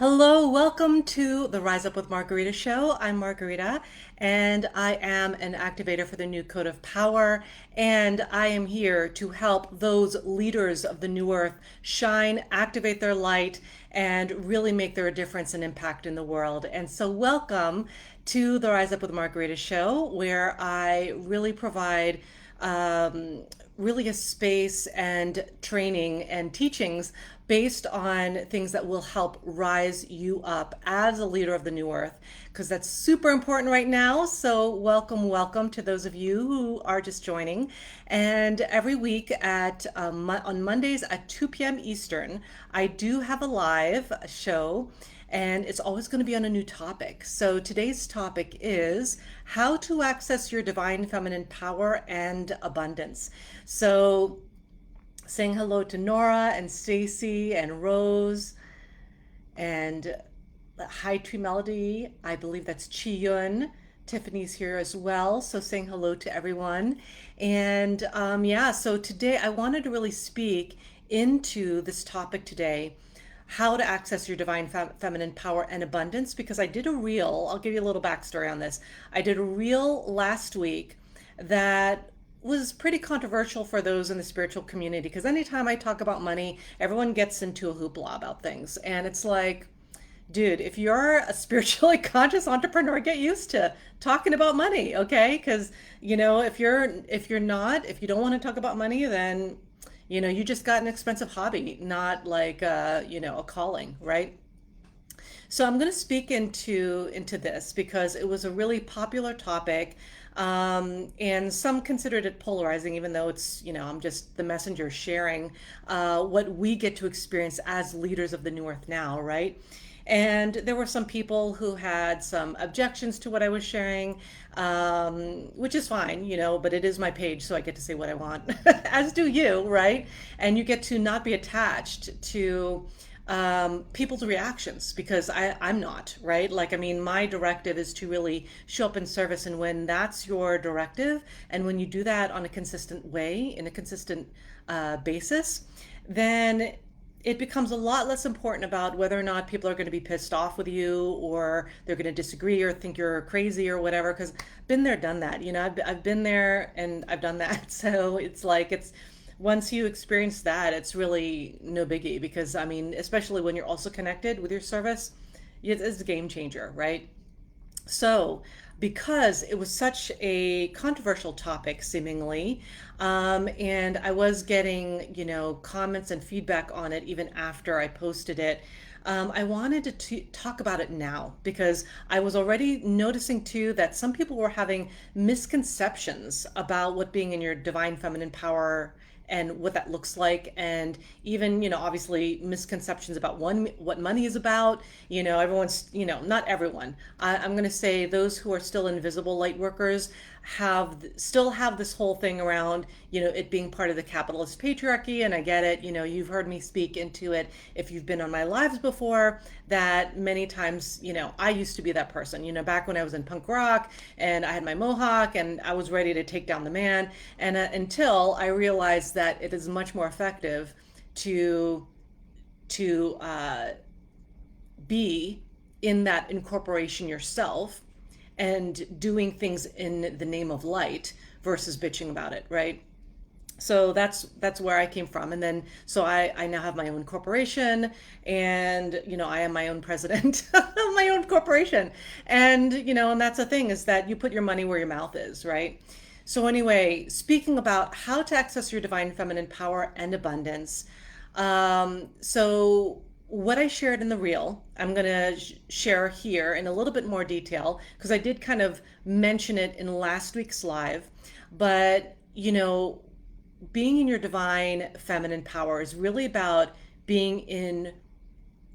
Hello, welcome to the Rise Up with Margarita show. I'm Margarita, and I am an activator for the new code of power. And I am here to help those leaders of the new earth shine, activate their light, and really make their difference and impact in the world. And so, welcome to the Rise Up with Margarita show, where I really provide really a space and training and teachings based on things that will help rise you up as a leader of the new earth, because that's super important right now. So welcome to those of you who are just joining. And every week on Mondays at 2 p.m. Eastern, I do have a live show, and it's always going to be on a new topic. So today's topic is how to access your divine feminine power and abundance. So saying hello to Nora and Stacy and Rose and Hi Tree Melody. I believe that's Chi Yun. Tiffany's here as well. So saying hello to everyone. And yeah, so today I wanted to really speak into this topic today, how to access your divine feminine power and abundance, because I did a reel. I'll give you a little backstory on this. I did a reel last week that was pretty controversial for those in the spiritual community, because anytime I talk about money, everyone gets into a hoopla about things. And it's like, dude, if you're a spiritually conscious entrepreneur, get used to talking about money, okay? Because, if you don't want to talk about money, then you just got an expensive hobby, not like a calling, right? So I'm going to speak into this because it was a really popular topic, and some considered it polarizing, even though I'm just the messenger sharing what we get to experience as leaders of the New Earth now, right? And there were some people who had some objections to what I was sharing, which is fine, but it is my page, so I get to say what I want, as do you, right? And you get to not be attached to people's reactions, because I'm not, right? Like, I mean, my directive is to really show up in service. And when that's your directive, and when you do that on a consistent way, in a consistent basis, then it becomes a lot less important about whether or not people are going to be pissed off with you, or they're going to disagree or think you're crazy or whatever. Because been there, done that. I've been there and I've done that. So it's like, it's once you experience that, it's really no biggie, because I mean, especially when you're also connected with your service, it's a game changer, right? So, because it was such a controversial topic, seemingly, and I was getting, comments and feedback on it even after I posted it, I wanted to talk about it now, because I was already noticing too that some people were having misconceptions about what being in your divine feminine power and what that looks like, and even obviously misconceptions about what money is about. Everyone's, not everyone, I'm going to say those who are still invisible light workers still have this whole thing around it being part of the capitalist patriarchy. And I get it. You've heard me speak into it if you've been on my lives before, that many times I used to be that person, back when I was in punk rock and I had my mohawk and I was ready to take down the man. And until I realized that it is much more effective to be in that incorporation yourself and doing things in the name of light versus bitching about it, right? So that's where I came from. And then so I now have my own corporation, and I am my own president of my own corporation. And and that's the thing, is that you put your money where your mouth is, right? So anyway, speaking about how to access your divine feminine power and abundance. So what I shared in the reel, I'm going to share here in a little bit more detail, because I did kind of mention it in last week's live. But, being in your divine feminine power is really about being in,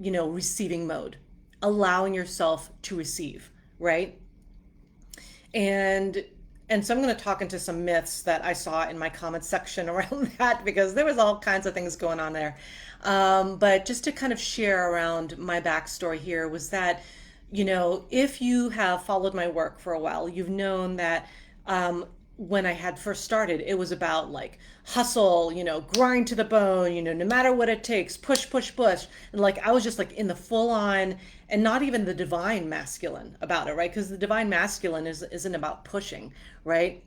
receiving mode, allowing yourself to receive, right? And so I'm going to talk into some myths that I saw in my comments section around that, because there was all kinds of things going on there. But just to kind of share around my backstory here was that, if you have followed my work for a while, you've known that when I had first started, it was about like hustle, grind to the bone, no matter what it takes, push, push, push. And like I was just like in the full on, and not even the divine masculine about it, right? Because the divine masculine isn't about pushing, right?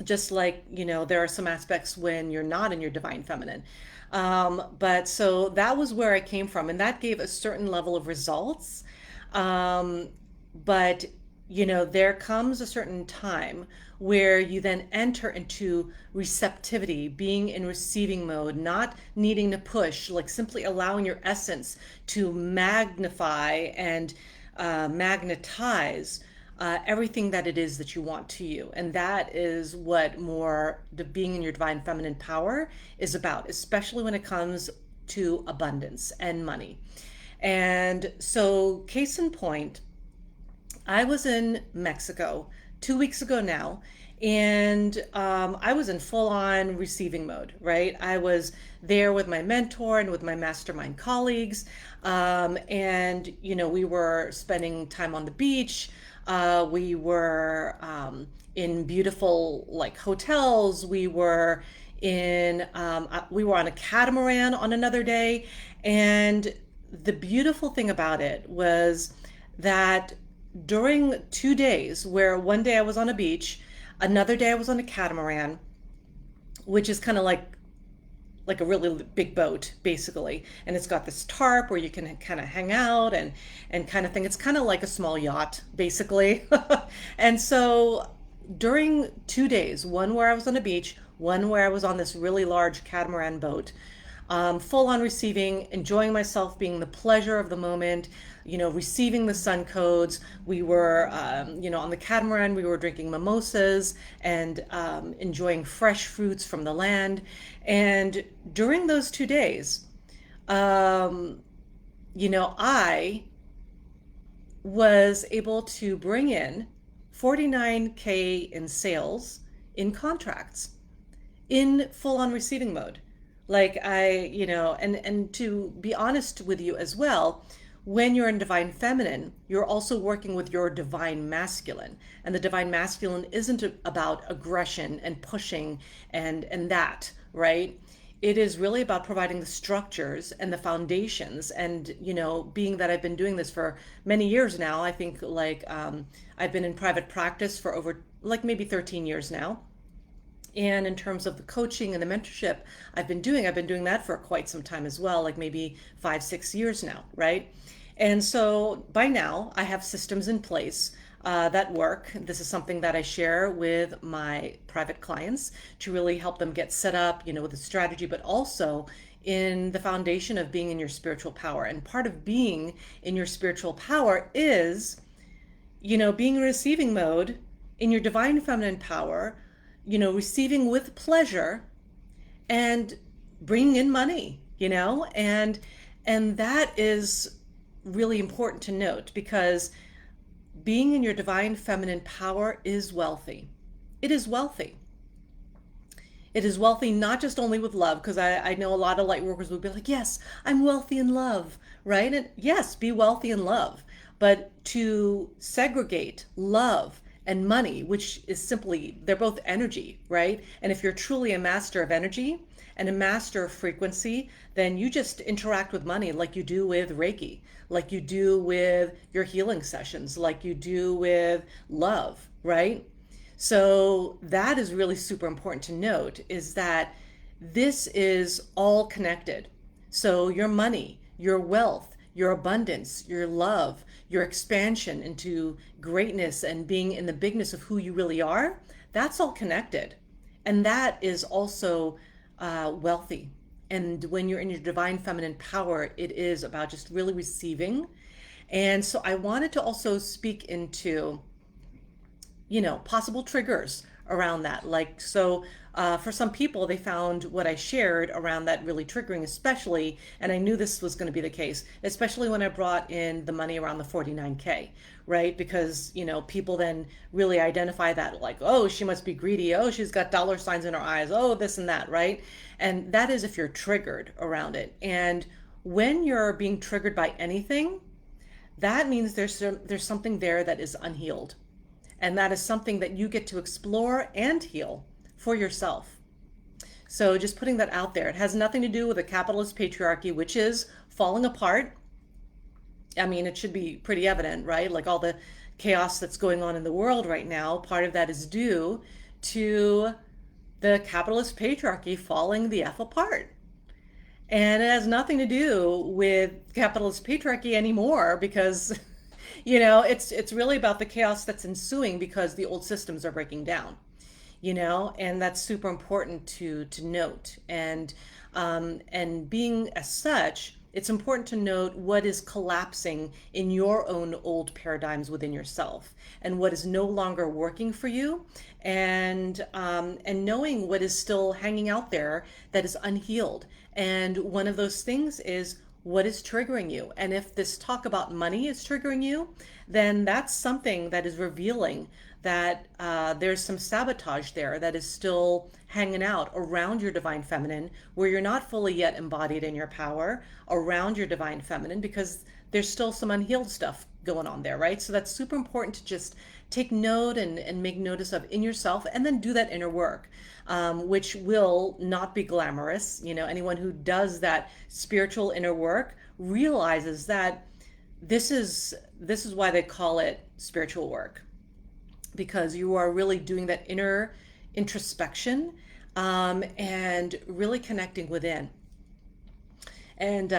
Just like, there are some aspects when you're not in your divine feminine. But so that was where I came from, and that gave a certain level of results. Um, but there comes a certain time where you then enter into receptivity, being in receiving mode, not needing to push, like simply allowing your essence to magnify and magnetize everything that it is that you want to you. And that is what more the being in your divine feminine power is about, especially when it comes to abundance and money. And so, case in point, I was in Mexico 2 weeks ago now, and I was in full on receiving mode, right? I was there with my mentor and with my mastermind colleagues. And, we were spending time on the beach. We were in beautiful like hotels. We were on a catamaran on another day. And the beautiful thing about it was that during 2 days, where one day I was on a beach, another day I was on a catamaran, which is kind of like a really big boat basically, and it's got this tarp where you can kind of hang out and kind of thing. It's kind of like a small yacht basically. And so during 2 days, one where I was on a beach, one where I was on this really large catamaran boat, full on receiving, enjoying myself, being the pleasure of the moment, receiving the sun codes. We were, on the catamaran, we were drinking mimosas and enjoying fresh fruits from the land. And during those 2 days, I was able to bring in 49K in sales in contracts in full on receiving mode. Like and to be honest with you as well, when you're in divine feminine, you're also working with your divine masculine. And the divine masculine isn't about aggression and pushing and that, right? It is really about providing the structures and the foundations. And, being that I've been doing this for many years now, I think I've been in private practice for over like maybe 13 years now. And in terms of the coaching and the mentorship I've been doing that for quite some time as well, like maybe 5, 6 years now, right? And so by now I have systems in place that work. This is something that I share with my private clients to really help them get set up, with a strategy, but also in the foundation of being in your spiritual power. And part of being in your spiritual power is, being in receiving mode in your divine feminine power, receiving with pleasure and bringing in money, and that is really important to note, because being in your divine feminine power is wealthy. It is wealthy. It is wealthy not just only with love, because I know a lot of light workers would be like, yes, I'm wealthy in love, right? And yes, be wealthy in love. But to segregate love and money, which is simply, they're both energy, right? And if you're truly a master of energy and a master of frequency, then you just interact with money like you do with Reiki, like you do with your healing sessions, like you do with love, right? So that is really super important to note, is that this is all connected. So your money, your wealth, your abundance, your love, your expansion into greatness and being in the bigness of who you really are, that's all connected. And that is also wealthy. And when you're in your divine feminine power, it is about just really receiving. And so I wanted to also speak into, possible triggers around that. Like, so for some people, they found what I shared around that really triggering, especially, and I knew this was going to be the case, especially when I brought in the money around the 49K, right? Because, people then really identify that like, oh, she must be greedy. Oh, she's got dollar signs in her eyes. Oh, this and that, right? And that is if you're triggered around it. And when you're being triggered by anything, that means there's something there that is unhealed. And that is something that you get to explore and heal for yourself. So just putting that out there. It has nothing to do with a capitalist patriarchy, which is falling apart. I mean, it should be pretty evident, right? Like all the chaos that's going on in the world right now, part of that is due to the capitalist patriarchy falling the F apart. And it has nothing to do with capitalist patriarchy anymore because, it's really about the chaos that's ensuing because the old systems are breaking down, and that's super important to note. And being as such, it's important to note what is collapsing in your own old paradigms within yourself and what is no longer working for you, and knowing what is still hanging out there that is unhealed. And one of those things is what is triggering you. And if this talk about money is triggering you, then that's something that is revealing that there's some sabotage there that is still hanging out around your divine feminine, where you're not fully yet embodied in your power around your divine feminine, because there's still some unhealed stuff going on there, right? So that's super important to just take note and make notice of in yourself, and then do that inner work, which will not be glamorous. Anyone who does that spiritual inner work realizes that this is why they call it spiritual work, because you are really doing that inner introspection, and really connecting within. And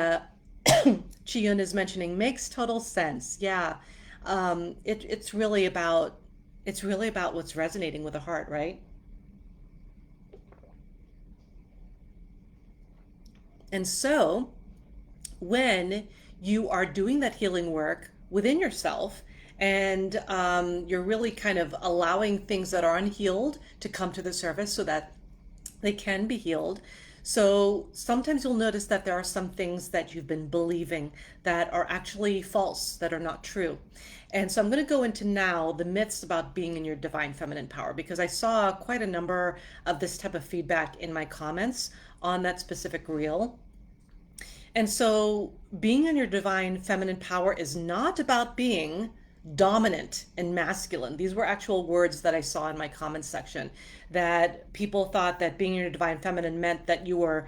Chiyun is mentioning makes total sense. Yeah, it's really about what's resonating with the heart, right? And so when you are doing that healing work within yourself, and you're really kind of allowing things that are unhealed to come to the surface so that they can be healed. So sometimes you'll notice that there are some things that you've been believing that are actually false, that are not true. And so I'm going to go into now the myths about being in your divine feminine power, because I saw quite a number of this type of feedback in my comments on that specific reel. And so being in your divine feminine power is not about being dominant and masculine. These were actual words that I saw in my comments section, that people thought that being in your divine feminine meant that you were,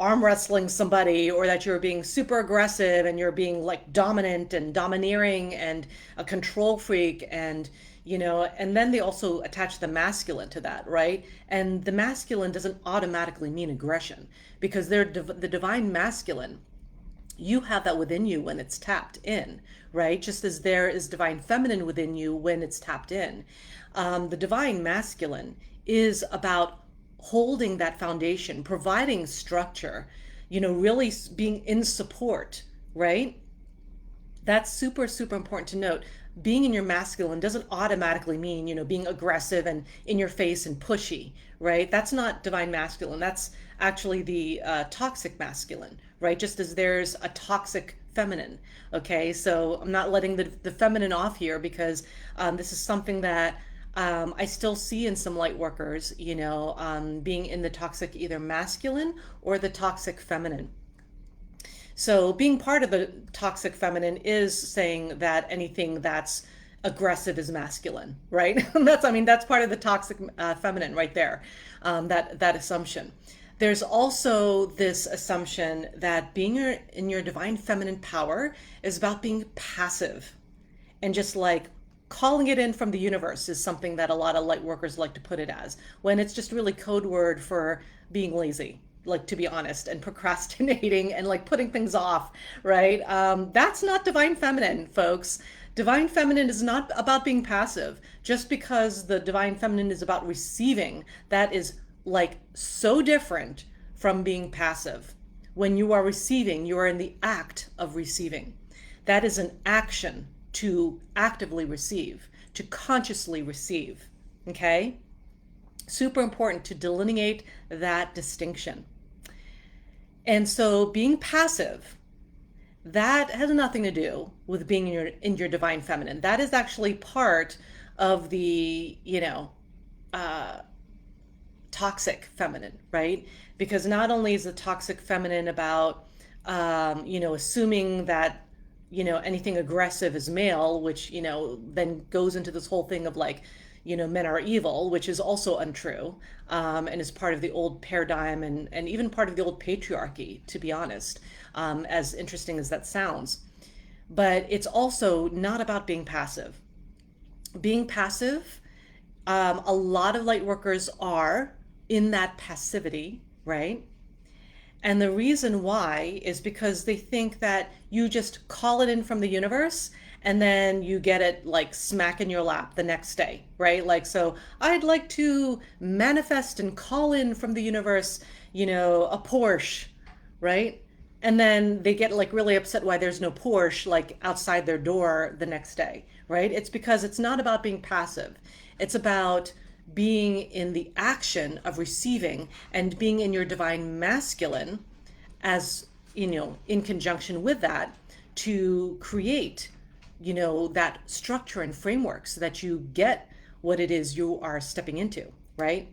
arm wrestling somebody, or that you're being super aggressive and you're being like dominant and domineering and a control freak. And then they also attach the masculine to that, right? And the masculine doesn't automatically mean aggression, because they're the divine masculine, you have that within you when it's tapped in, right? Just as there is divine feminine within you when it's tapped in. The divine masculine is about holding that foundation, providing structure, really being in support, right? That's super, super important to note. Being in your masculine doesn't automatically mean, being aggressive and in your face and pushy, right? That's not divine masculine. That's actually the toxic masculine, right? Just as there's a toxic feminine. Okay, so I'm not letting the feminine off here, because this is something that I still see in some light workers, being in the toxic either masculine or the toxic feminine. So being part of the toxic feminine is saying that anything that's aggressive is masculine, right? that's part of the toxic feminine right there, that assumption. There's also this assumption that being in your divine feminine power is about being passive, and just like calling it in from the universe is something that a lot of light workers like to put it as, when it's just really code word for being lazy, like, to be honest, and procrastinating and like putting things off, right? That's not divine feminine, folks. Divine feminine is not about being passive. Just because the divine feminine is about receiving, that is like so different from being passive. When you are receiving, you are in the act of receiving. That is an action, to actively receive, to consciously receive. Okay? Super important to delineate that distinction. And so being passive, that has nothing to do with being in your divine feminine. That is actually part of the, toxic feminine, right? Because not only is the toxic feminine about, assuming that anything aggressive is male, which, then goes into this whole thing of like, men are evil, which is also untrue, and is part of the old paradigm and even part of the old patriarchy, to be honest, as interesting as that sounds. But it's also not about being passive. Being passive, a lot of light workers are in that passivity, right? And the reason why is because they think that you just call it in from the universe and then you get it like smack in your lap the next day, right? Like, so I'd like to manifest and call in from the universe, a Porsche, right? And then they get like really upset why there's no Porsche like outside their door the next day, right? It's because it's not about being passive. It's about being in the action of receiving and being in your divine masculine as, in conjunction with that to create, that structure and framework so that you get what it is you are stepping into, right?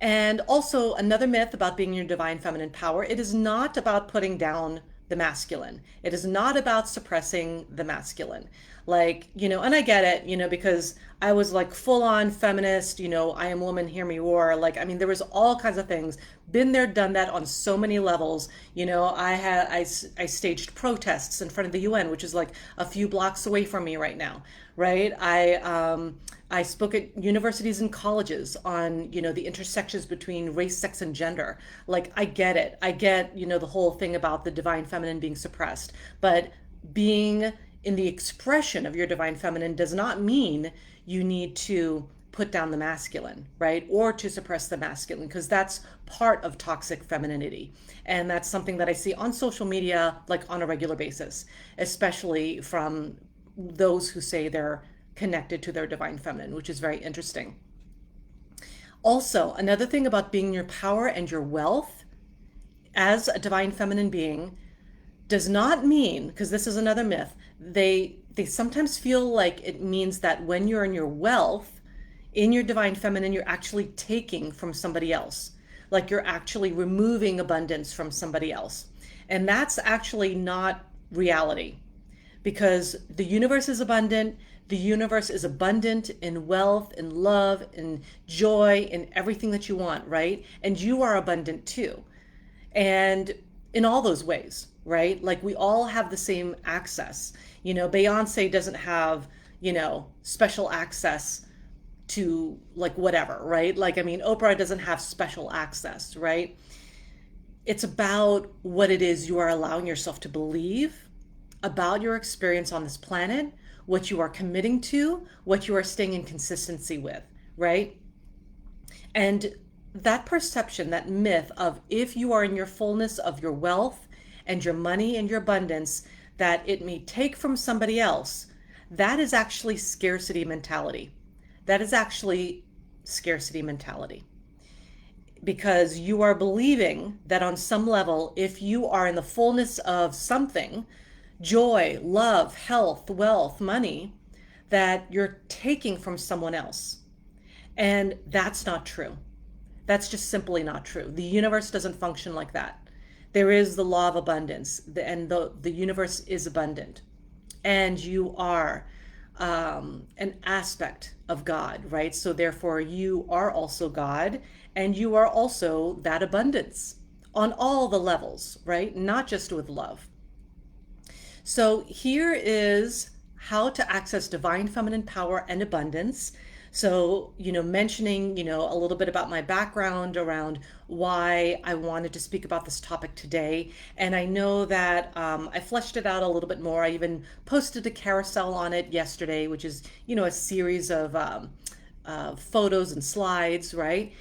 And also another myth about being your divine feminine power, it is not about putting down the masculine. It is not about suppressing the masculine. Like, and I get it, because I was like full on feminist, I am woman, hear me roar. Like, I mean, there was all kinds of things. Been there, done that on so many levels. I staged protests in front of the UN, which is like a few blocks away from me right now, right? I spoke at universities and colleges on, the intersections between race, sex, and gender. Like, I get it. I get, the whole thing about the divine feminine being suppressed. But being in the expression of your divine feminine does not mean you need to put down the masculine, right? Or to suppress the masculine, because that's part of toxic femininity. And that's something that I see on social media, like on a regular basis, especially from those who say they're connected to their divine feminine, which is very interesting. Also, another thing about being your power and your wealth as a divine feminine being does not mean, because this is another myth, they sometimes feel like it means that when you're in your wealth, in your divine feminine, you're actually taking from somebody else. Like you're actually removing abundance from somebody else. And that's actually not reality, because the universe is abundant. The universe is abundant in wealth, in love, in joy, in everything that you want, right? And you are abundant too. And in all those ways, right? Like we all have the same access. Beyonce doesn't have, special access to like whatever, right? Like, I mean, Oprah doesn't have special access, right? It's about what it is you are allowing yourself to believe about your experience on this planet, what you are committing to, what you are staying in consistency with, right? And that perception, that myth of if you are in your fullness of your wealth and your money and your abundance, that it may take from somebody else, that is actually scarcity mentality. That is actually scarcity mentality. Because you are believing that on some level, if you are in the fullness of something, joy, love, health, wealth, money, that you're taking from someone else. And that's not true. That's just simply not true. The universe doesn't function like that. There is the law of abundance, and the universe is abundant. And you are an aspect of God, right? So therefore, you are also God, and you are also that abundance on all the levels, right? Not just with love. So here is how to access divine feminine power and abundance. So, mentioning, a little bit about my background around why I wanted to speak about this topic today. And I know that I fleshed it out a little bit more. I even posted a carousel on it yesterday, which is, a series of photos and slides, right?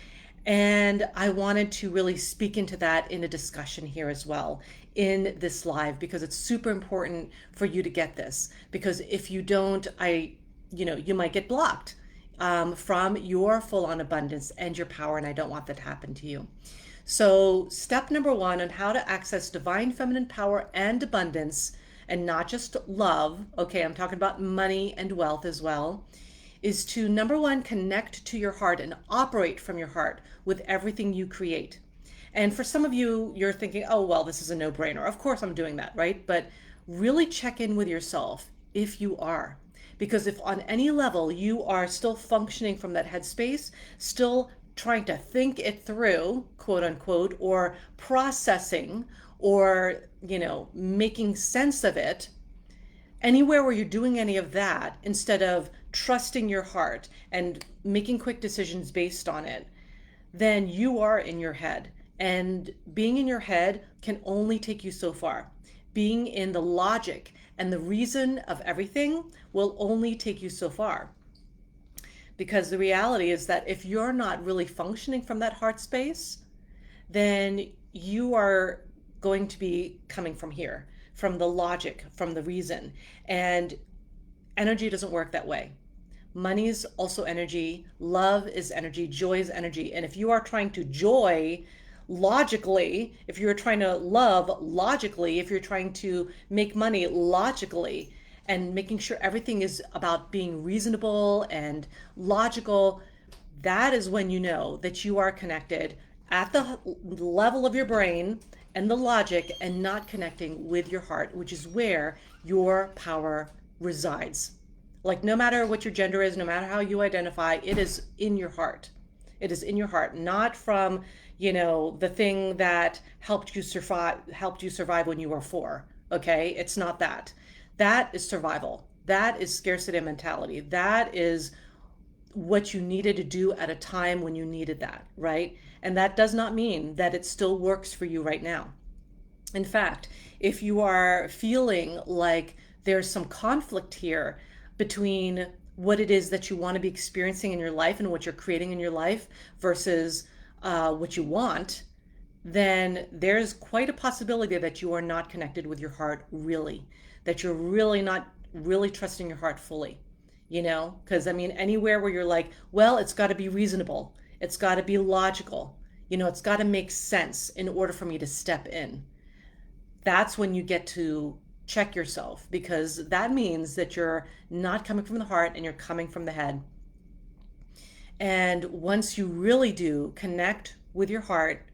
And I wanted to really speak into that in a discussion here as well in this live, because it's super important for you to get this. Because if you don't, you might get blocked from your full-on abundance and your power, and I don't want that to happen to you. So step number one on how to access divine feminine power and abundance, and not just love, okay, I'm talking about money and wealth as well, is to, number one, connect to your heart and operate from your heart with everything you create. And for some of you, you're thinking, oh, well, this is a no-brainer. Of course I'm doing that, right? But really check in with yourself if you are. Because if on any level you are still functioning from that headspace, still trying to think it through, quote unquote, or processing or, making sense of it, anywhere where you're doing any of that instead of trusting your heart and making quick decisions based on it, then you are in your head. And being in your head can only take you so far. Being in the logic and the reason of everything will only take you so far. Because the reality is that if you're not really functioning from that heart space, then you are going to be coming from here, from the logic, from the reason. And energy doesn't work that way. Money is also energy. Love is energy. Joy is energy. And if you are trying to joy logically, if you're trying to love logically, if you're trying to make money logically, and making sure everything is about being reasonable and logical, that is when you know that you are connected at the level of your brain and the logic and not connecting with your heart, which is where your power resides. Like, no matter what your gender is, no matter how you identify, it is in your heart. It is in your heart, not from, the thing that helped you survive when you were 4. Okay? It's not that. That is survival. That is scarcity mentality. That is what you needed to do at a time when you needed that, right? And that does not mean that it still works for you right now. In fact, if you are feeling like there's some conflict here between what it is that you want to be experiencing in your life and what you're creating in your life versus what you want, then there's quite a possibility that you are not connected with your heart really, that you're really not really trusting your heart fully, because anywhere where you're like, well, it's got to be reasonable, it's got to be logical, it's got to make sense in order for me to step in. That's when you get to check yourself, because that means that you're not coming from the heart and you're coming from the head. And once you really do connect with your heart,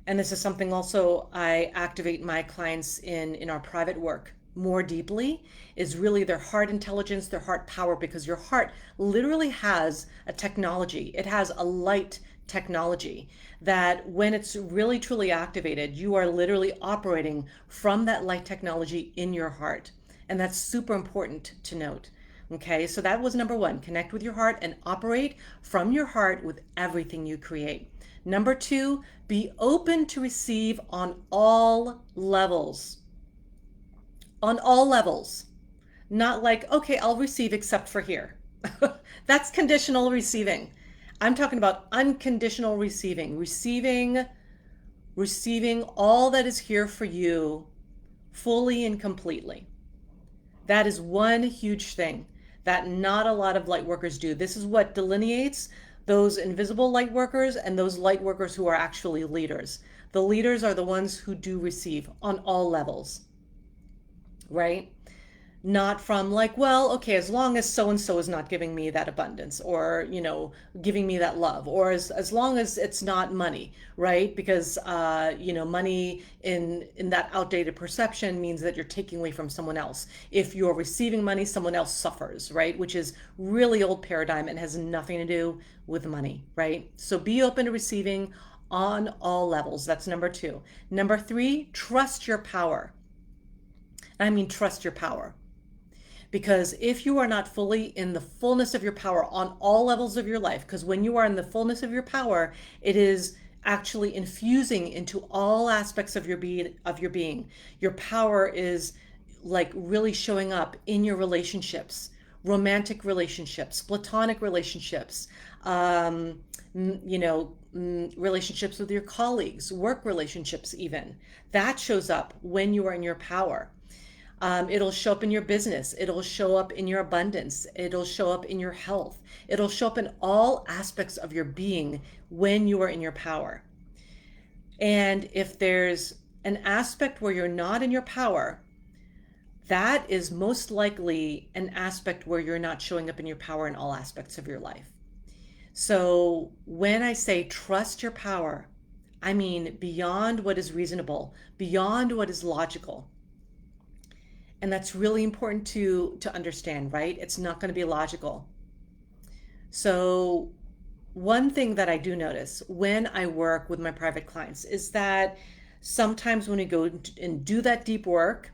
and this is something also I activate my clients in our private work more deeply, is really their heart intelligence, their heart power, because your heart literally has a technology. It has a light technology that when it's really truly activated, you are literally operating from that light technology in your heart. And that's super important to note. Okay, so that was number 1, connect with your heart and operate from your heart with everything you create. Number 2, be open to receive on all levels. On all levels. Not like, okay, I'll receive except for here. That's conditional receiving. I'm talking about unconditional receiving. Receiving all that is here for you fully and completely. That is one huge thing that not a lot of light workers do. This is what delineates those invisible light workers and those light workers who are actually leaders. The leaders are the ones who do receive on all levels, right? Not from like, well, okay, as long as so-and-so is not giving me that abundance or, giving me that love, or as long as it's not money, right? Because, money in that outdated perception means that you're taking away from someone else. If you're receiving money, someone else suffers, right? Which is really old paradigm and has nothing to do with money, right? So be open to receiving on all levels. That's number 2. Number 3, trust your power. Trust your power. Because if you are not fully in the fullness of your power on all levels of your life, because when you are in the fullness of your power, it is actually infusing into all aspects of your being. Your power is like really showing up in your relationships, romantic relationships, platonic relationships, relationships with your colleagues, work relationships even. That shows up when you are in your power. It'll show up in your business. It'll show up in your abundance. It'll show up in your health. It'll show up in all aspects of your being when you are in your power. And if there's an aspect where you're not in your power, that is most likely an aspect where you're not showing up in your power in all aspects of your life. So when I say trust your power, beyond what is reasonable, beyond what is logical. And that's really important to understand, right? It's not going to be logical. So one thing that I do notice when I work with my private clients is that sometimes when we go and do that deep work,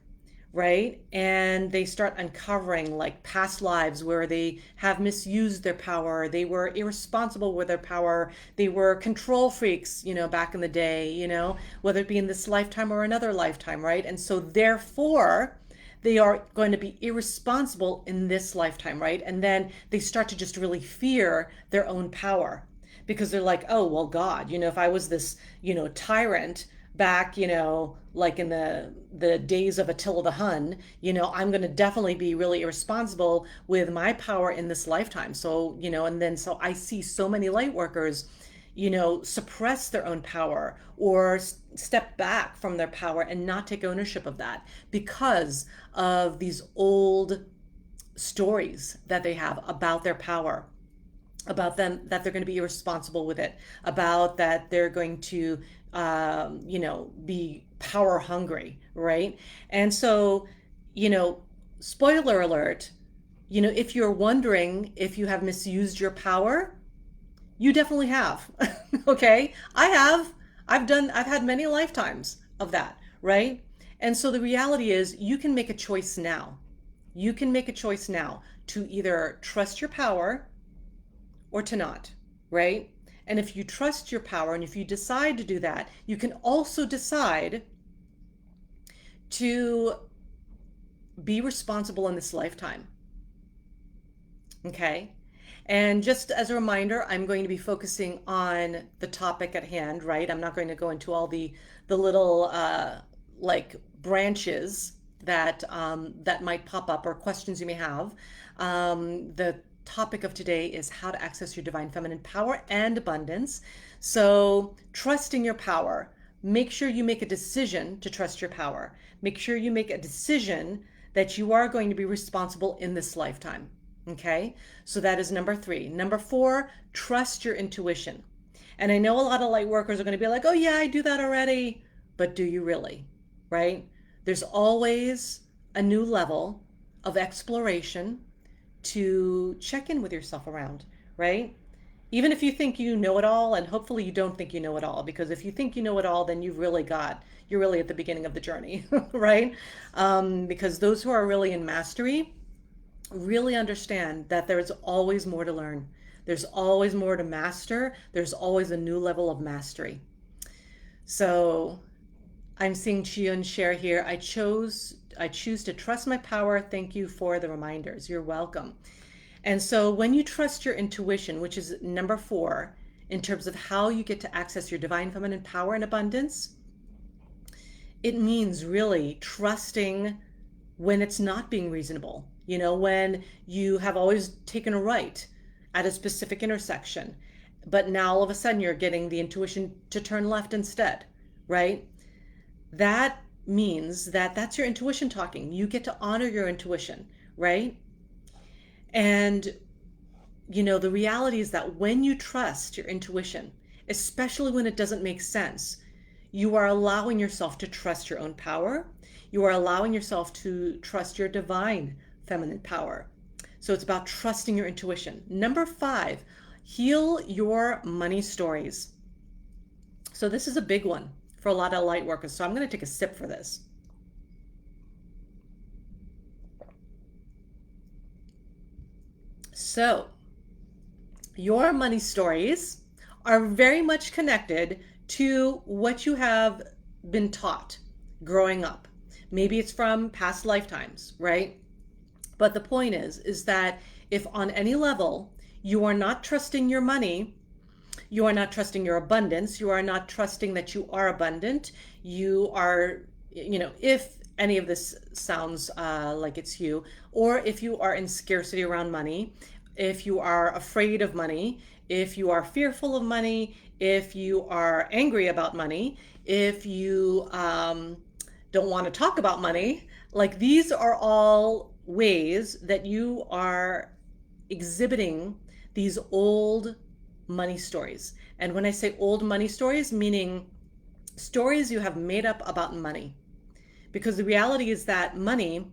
right, and they start uncovering like past lives where they have misused their power, they were irresponsible with their power, they were control freaks, back in the day, whether it be in this lifetime or another lifetime, right? And so therefore, they are going to be irresponsible in this lifetime, right? And then they start to just really fear their own power because they're like, oh, well, God, if I was this, tyrant back, like in the days of Attila the Hun, I'm going to definitely be really irresponsible with my power in this lifetime. So, and then so I see so many light workers suppress their own power or step back from their power and not take ownership of that because of these old stories that they have about their power, about them, that they're going to be irresponsible with it, about that they're going to, be power hungry, right? And so, spoiler alert, if you're wondering if you have misused your power, you definitely have. Okay? I have. I've had many lifetimes of that, right? And so the reality is you can make a choice now. You can make a choice now to either trust your power or to not, right? And if you trust your power and if you decide to do that, you can also decide to be responsible in this lifetime. Okay? And just as a reminder, I'm going to be focusing on the topic at hand, right? I'm not going to go into all the little like branches that that might pop up or questions you may have. The topic of today is how to access your divine feminine power and abundance. So trusting your power. Make sure you make a decision to trust your power. Make sure you make a decision that you are going to be responsible in this lifetime. Okay, so that is number 3. Number 4, trust your intuition. And I know a lot of light workers are going to be like, oh yeah, I do that already. But do you really? Right? There's always a new level of exploration to check in with yourself around, right? Even if you think you know it all, and hopefully you don't think you know it all, because if you think you know it all, then you're really at the beginning of the journey, right? Because those who are really in mastery really understand that there's always more to learn. There's always more to master. There's always a new level of mastery. So I'm seeing Chiyun share here. I choose to trust my power. Thank you for the reminders. You're welcome. And so when you trust your intuition, which is number 4, in terms of how you get to access your divine feminine power and abundance, it means really trusting when it's not being reasonable. When you have always taken a right at a specific intersection, but now all of a sudden you're getting the intuition to turn left instead, right? That means that that's your intuition talking. You get to honor your intuition, right? And, the reality is that when you trust your intuition, especially when it doesn't make sense, you are allowing yourself to trust your own power. You are allowing yourself to trust your divine feminine power. So it's about trusting your intuition. Number 5, heal your money stories. So this is a big one for a lot of light workers. So I'm going to take a sip for this. So your money stories are very much connected to what you have been taught growing up. Maybe it's from past lifetimes, right? But the point is that if on any level you are not trusting your money, you are not trusting your abundance, you are not trusting that you are abundant, you are, if any of this sounds like it's you, or if you are in scarcity around money, if you are afraid of money, if you are fearful of money, if you are angry about money, if you don't want to talk about money, like these are all ways that you are exhibiting these old money stories. And when I say old money stories, meaning stories you have made up about money. Because the reality is that money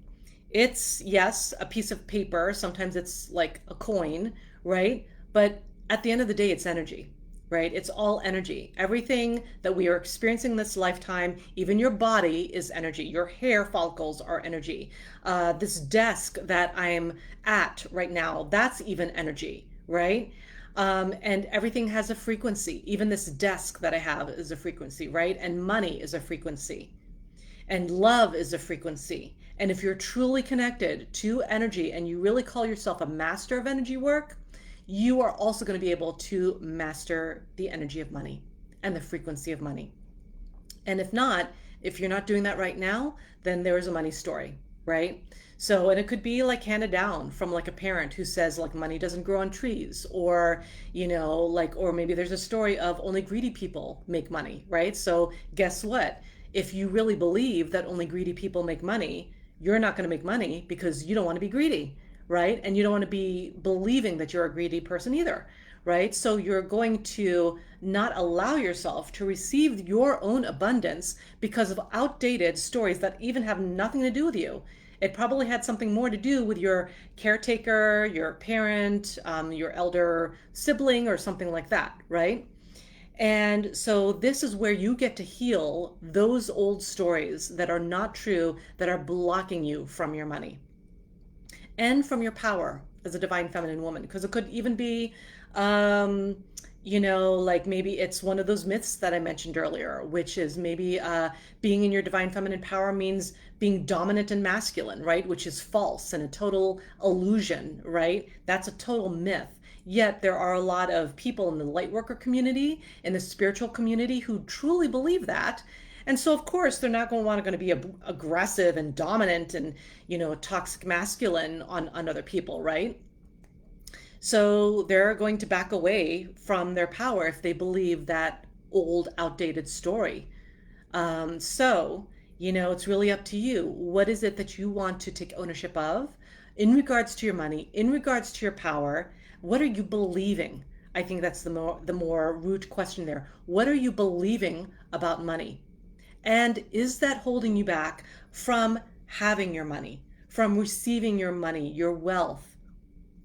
It's, yes, a piece of paper. Sometimes it's like a coin, right? But at the end of the day, it's energy, right? It's all energy. Everything that we are experiencing this lifetime, even your body is energy. Your hair follicles are energy. This desk that I'm at right now, that's even energy, right? And everything has a frequency. Even this desk that I have is a frequency, right? And money is a frequency. And love is a frequency. And if you're truly connected to energy and you really call yourself a master of energy work, you are also going to be able to master the energy of money and the frequency of money. And if not, if you're not doing that right now, then there is a money story, right? So, and it could be like handed down from like a parent who says like money doesn't grow on trees, or, like, or maybe there's a story of only greedy people make money, right? So, guess what? If you really believe that only greedy people make money, you're not going to make money because you don't want to be greedy, right? And you don't want to be believing that you're a greedy person either, right? So you're going to not allow yourself to receive your own abundance because of outdated stories that even have nothing to do with you. It probably had something more to do with your caretaker, your parent, your elder sibling, or something like that, right? And so this is where you get to heal those old stories that are not true, that are blocking you from your money and from your power as a divine feminine woman. Because it could even be, like maybe it's one of those myths that I mentioned earlier, which is maybe being in your divine feminine power means being dominant and masculine, right? Which is false and a total illusion, right? That's a total myth. Yet there are a lot of people in the lightworker community, in the spiritual community, who truly believe that. And so, of course, they're not going to be aggressive and dominant and, toxic masculine on other people, right? So they're going to back away from their power if they believe that old, outdated story. It's really up to you. What is it that you want to take ownership of in regards to your money, in regards to your power? What are you believing? I think that's the more root question there. What are you believing about money? And is that holding you back from having your money, from receiving your money, your wealth,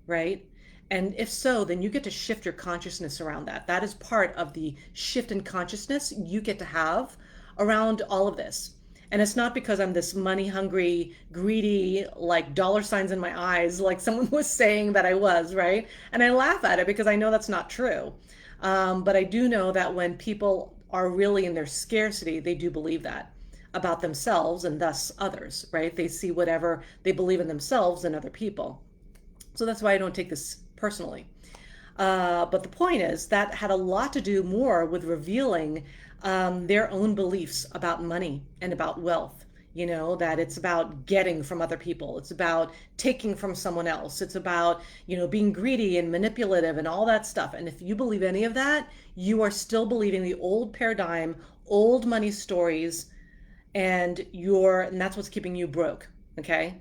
right? And if so, then you get to shift your consciousness around that. That is part of the shift in consciousness you get to have around all of this. And it's not because I'm this money hungry, greedy, like dollar signs in my eyes, like someone was saying that I was, right? And I laugh at it because I know that's not true. But I do know that when people are really in their scarcity, they do believe that about themselves and thus others, right? They see whatever they believe in themselves and other people. So that's why I don't take this personally. But the point is that had a lot to do more with revealing their own beliefs about money and about wealth. That it's about getting from other people. It's about taking from someone else. It's about, being greedy and manipulative and all that stuff. And if you believe any of that, you are still believing the old paradigm, old money stories, and that's what's keeping you broke. Okay.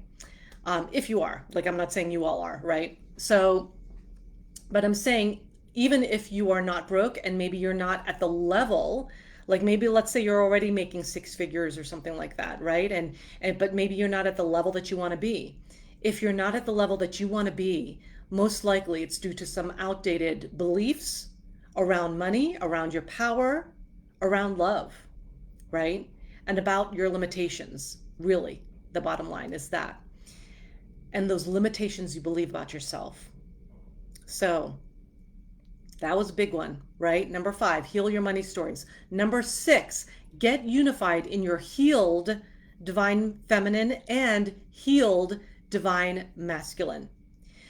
If you are, like, I'm not saying you all are, right? So, but I'm saying, even if you are not broke and maybe you're not at the level, like maybe let's say you're already making six figures or something like that, right? But maybe you're not at the level that you want to be. If you're not at the level that you want to be, most likely it's due to some outdated beliefs around money, around your power, around love, right? And about your limitations. Really, the bottom line is that. And those limitations you believe about yourself. So that was a big one, right? Number 5, heal your money stories. Number 6, get unified in your healed divine feminine and healed divine masculine.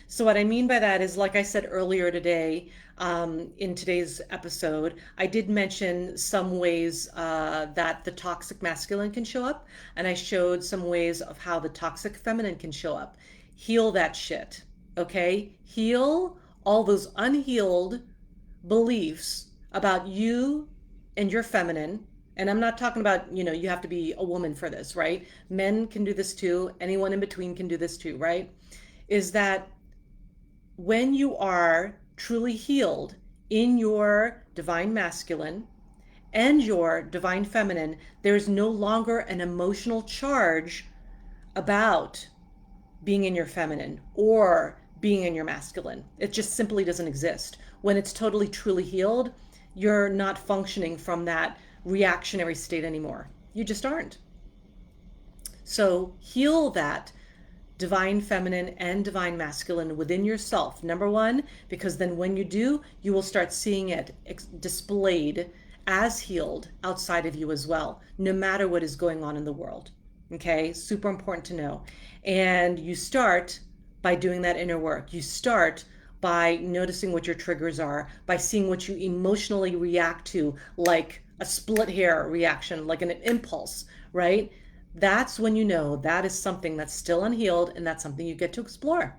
So what I mean by that is, like I said earlier today, in today's episode, I did mention some ways that the toxic masculine can show up, and I showed some ways of how the toxic feminine can show up. Heal that shit, okay? Heal all those unhealed beliefs about you and your feminine. And I'm not talking about, you have to be a woman for this, right? Men can do this too. Anyone in between can do this too, right? Is that when you are truly healed in your divine masculine and your divine feminine, there's no longer an emotional charge about being in your feminine or being in your masculine. It just simply doesn't exist. When it's totally, truly healed, you're not functioning from that reactionary state anymore. You just aren't. So heal that divine feminine and divine masculine within yourself. Number one, because then when you do, you will start seeing it displayed as healed outside of you as well, no matter what is going on in the world. Okay, super important to know. And you start by doing that inner work. You start by noticing what your triggers are, by seeing what you emotionally react to, like a split hair reaction, like an impulse, right? That's when you know that is something that's still unhealed, and that's something you get to explore.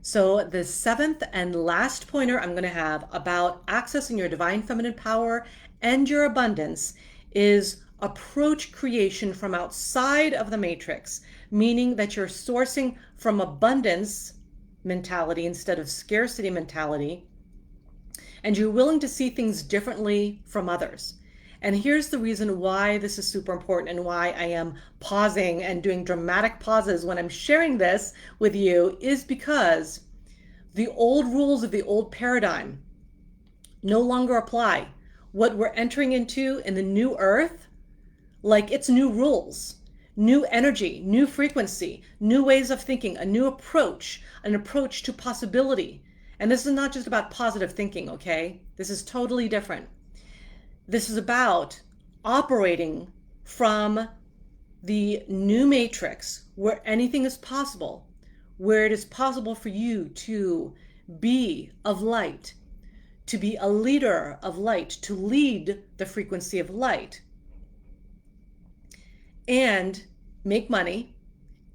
So the seventh and last pointer I'm going to have about accessing your divine feminine power and your abundance is approach creation from outside of the matrix, meaning that you're sourcing from abundance mentality instead of scarcity mentality, and you're willing to see things differently from others. And here's the reason why this is super important and why I am pausing and doing dramatic pauses when I'm sharing this with you is because the old rules of the old paradigm no longer apply. What we're entering into in the new earth, like it's new rules, new energy, new frequency, new ways of thinking, a new approach, an approach to possibility. And this is not just about positive thinking, okay? This is totally different. This is about operating from the new matrix where anything is possible, where it is possible for you to be of light, to be a leader of light, to lead the frequency of light, and make money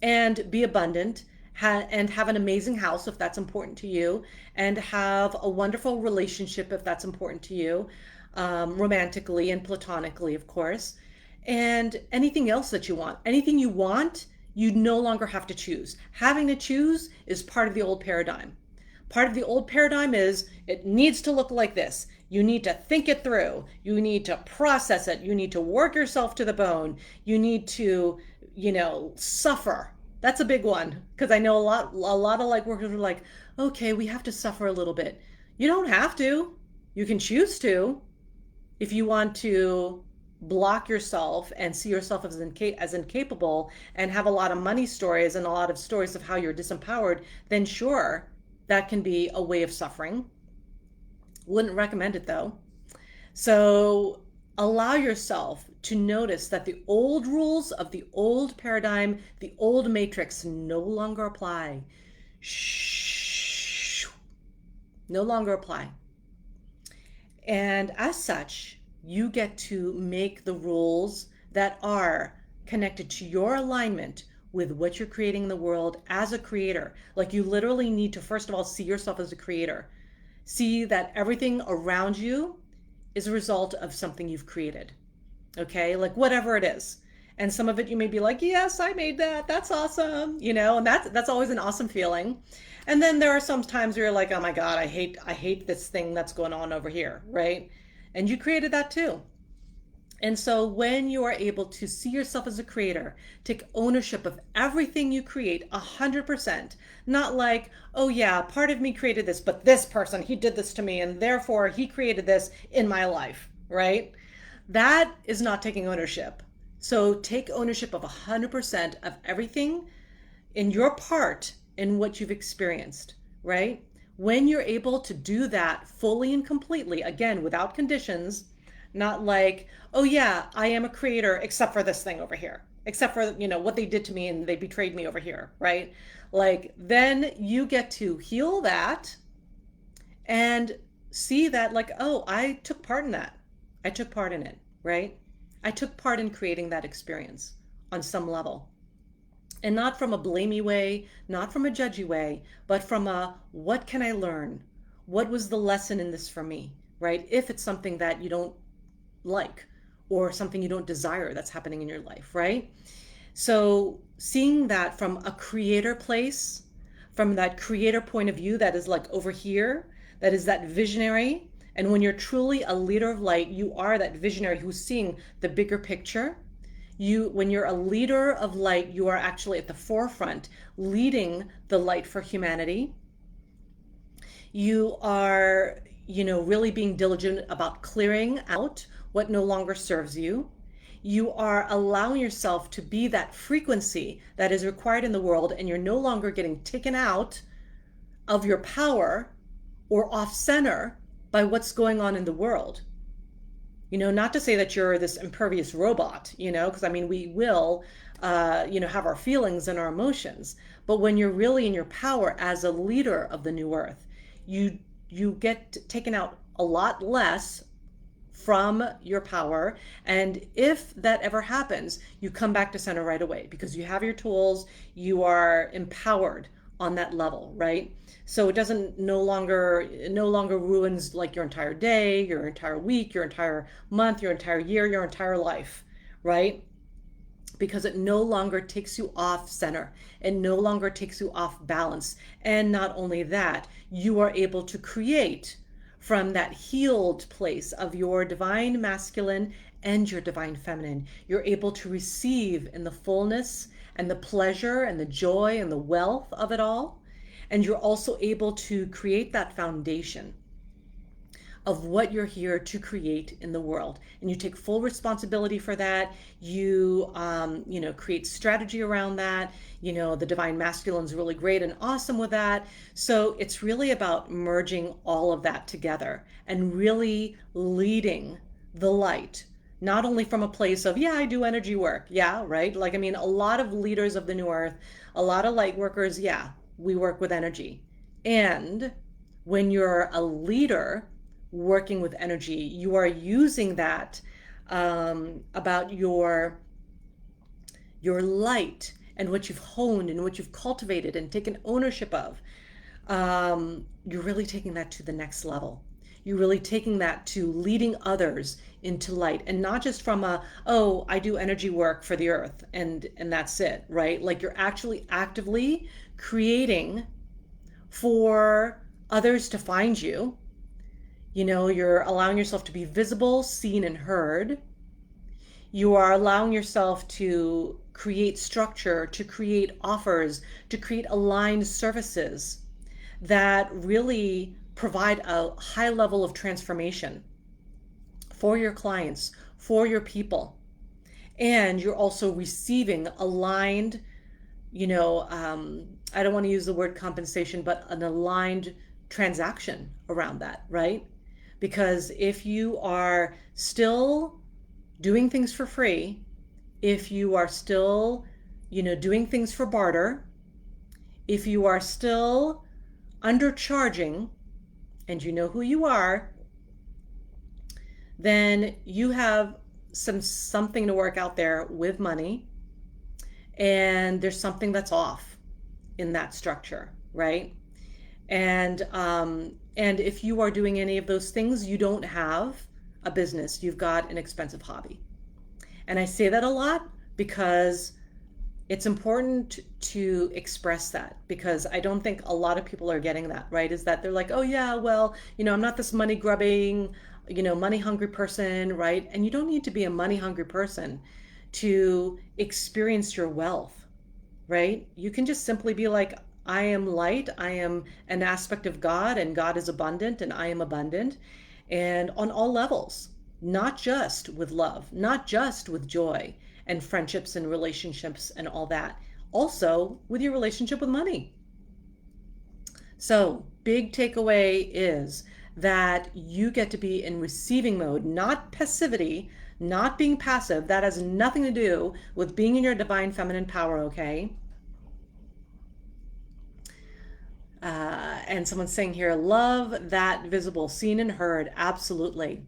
and be abundant and have an amazing house if that's important to you, and have a wonderful relationship if that's important to you, romantically and platonically, of course, and anything else that you want. Anything you want, you no longer have to choose. Having to choose is part of the old paradigm. Part of the old paradigm is it needs to look like this. You need to think it through. You need to process it. You need to work yourself to the bone. You need to, suffer. That's a big one, because I know a lot of Lightworkers are like, okay, we have to suffer a little bit. You don't have to. You can choose to. If you want to block yourself and see yourself as incapable and have a lot of money stories and a lot of stories of how you're disempowered, then sure, that can be a way of suffering. Wouldn't recommend it though. So allow yourself to notice that the old rules of the old paradigm, the old matrix, no longer apply. Shh. No longer apply. And as such, you get to make the rules that are connected to your alignment with what you're creating in the world as a creator. Like, you literally need to, first of all, see yourself as a creator. See that everything around you is a result of something you've created. Okay, like whatever it is. And some of it you may be like, yes, I made that. That's awesome. And that's always an awesome feeling. And then there are some times where you're like, oh my God, I hate this thing that's going on over here, right? And you created that too. And so when you are able to see yourself as a creator, take ownership of everything you create 100%, not like, oh yeah, part of me created this, but this person, he did this to me, and therefore he created this in my life, right? That is not taking ownership. So take ownership of 100% of everything in your part in what you've experienced, right? When you're able to do that fully and completely, again, without conditions, not like, oh yeah, I am a creator except for this thing over here, except for, what they did to me and they betrayed me over here, right? Like, then you get to heal that and see that, like, oh, I took part in that. I took part in it, right? I took part in creating that experience on some level. And not from a blamey way, not from a judgy way, but from a, what can I learn? What was the lesson in this for me, right? If it's something that you don't like or something you don't desire that's happening in your life, right? So seeing that from a creator place, from that creator point of view that is like over here, that is that visionary. And when you're truly a leader of light, you are that visionary who's seeing the bigger picture. When you're a leader of light, you are actually at the forefront, leading the light for humanity. You are, really being diligent about clearing out what no longer serves you. You are allowing yourself to be that frequency that is required in the world, and you're no longer getting taken out of your power or off center by what's going on in the world. Not to say that you're this impervious robot, because I mean, we will, have our feelings and our emotions. But when you're really in your power as a leader of the new earth, you get taken out a lot less from your power. And if that ever happens, you come back to center right away because you have your tools, you are empowered on that level, right? So it doesn't no longer ruins like your entire day, your entire week, your entire month, your entire year, your entire life, right? Because it no longer takes you off center. It no longer takes you off balance. And not only that, you are able to create from that healed place of your divine masculine and your divine feminine. You're able to receive in the fullness and the pleasure and the joy and the wealth of it all. And you're also able to create that foundation of what you're here to create in the world. And you take full responsibility for that. You, create strategy around that. The divine masculine is really great and awesome with that. So it's really about merging all of that together and really leading the light, not only from a place of, yeah, I do energy work. Yeah, right. Like, I mean, a lot of leaders of the new earth, a lot of light workers, yeah, we work with energy. And when you're a leader, working with energy, you are using that about your light and what you've honed and what you've cultivated and taken ownership of. You're really taking that to the next level. You're really taking that to leading others into light, and not just from I do energy work for the earth and that's it, right? Like you're actually actively creating for others to find you. You're allowing yourself to be visible, seen, and heard. You are allowing yourself to create structure, to create offers, to create aligned services that really provide a high level of transformation for your clients, for your people. And you're also receiving aligned, I don't want to use the word compensation, but an aligned transaction around that, right? Because if you are still doing things for free, if you are still, doing things for barter, if you are still undercharging, and you know who you are, then you have something to work out there with money, and there's something that's off in that structure, right? And if you are doing any of those things, you don't have a business, you've got an expensive hobby. And I say that a lot because it's important to express that, because I don't think a lot of people are getting that, right? Is that they're like, oh yeah, well, I'm not this money grubbing, money hungry person, right? And you don't need to be a money hungry person to experience your wealth, right? You can just simply be like, I am light, I am an aspect of God, and God is abundant, and I am abundant, and on all levels, not just with love, not just with joy and friendships and relationships and all that, also with your relationship with money. So big takeaway is that you get to be in receiving mode, not passivity, not being passive. That has nothing to do with being in your divine feminine power, okay? And someone's saying here, love that visible, seen and heard. Absolutely.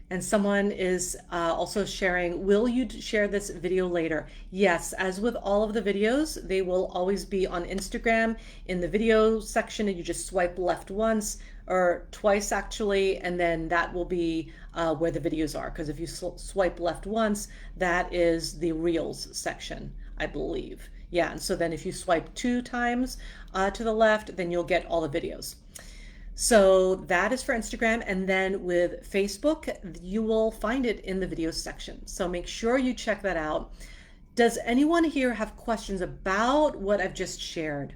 And someone is also sharing, will you share this video later? Yes, as with all of the videos, they will always be on Instagram in the video section, and you just swipe left once or twice actually, and then that will be where the videos are. Because if you swipe left once, that is the Reels section, I believe. Yeah, and so then if you swipe 2 times to the left, then you'll get all the videos. So that is for Instagram. And then with Facebook, you will find it in the video section. So make sure you check that out. Does anyone here have questions about what I've just shared?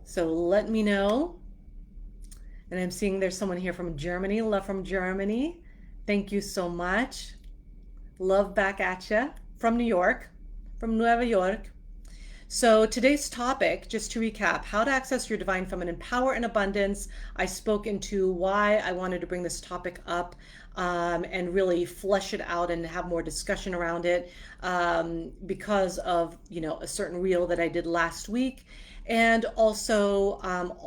So let me know. And I'm seeing there's someone here from Germany. Love from Germany. Thank you so much. Love back at you from New York, from Nueva York. So today's topic, just to recap, how to access your divine feminine power and abundance. I spoke into why I wanted to bring this topic up and really flesh it out and have more discussion around it because of, a certain reel that I did last week, and also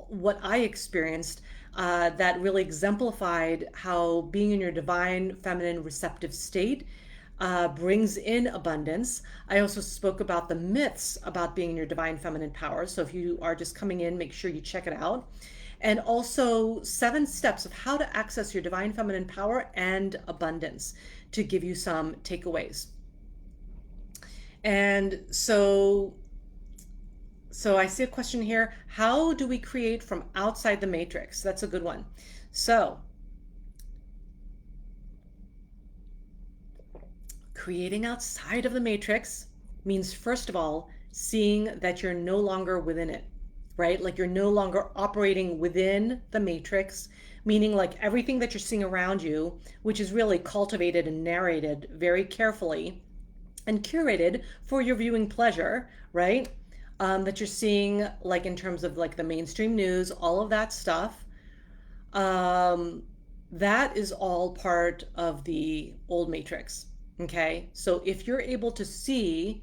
what I experienced that really exemplified how being in your divine feminine receptive state brings in abundance. I also spoke about the myths about being in your divine feminine power. So if you are just coming in, make sure you check it out. And also 7 steps of how to access your divine feminine power and abundance to give you some takeaways. And so I see a question here. How do we create from outside the matrix? That's a good one. So creating outside of the matrix means, first of all, seeing that you're no longer within it, right? Like you're no longer operating within the matrix, meaning like everything that you're seeing around you, which is really cultivated and narrated very carefully and curated for your viewing pleasure, right? That you're seeing like in terms of like the mainstream news, all of that stuff. That is all part of the old matrix. Okay, so if you're able to see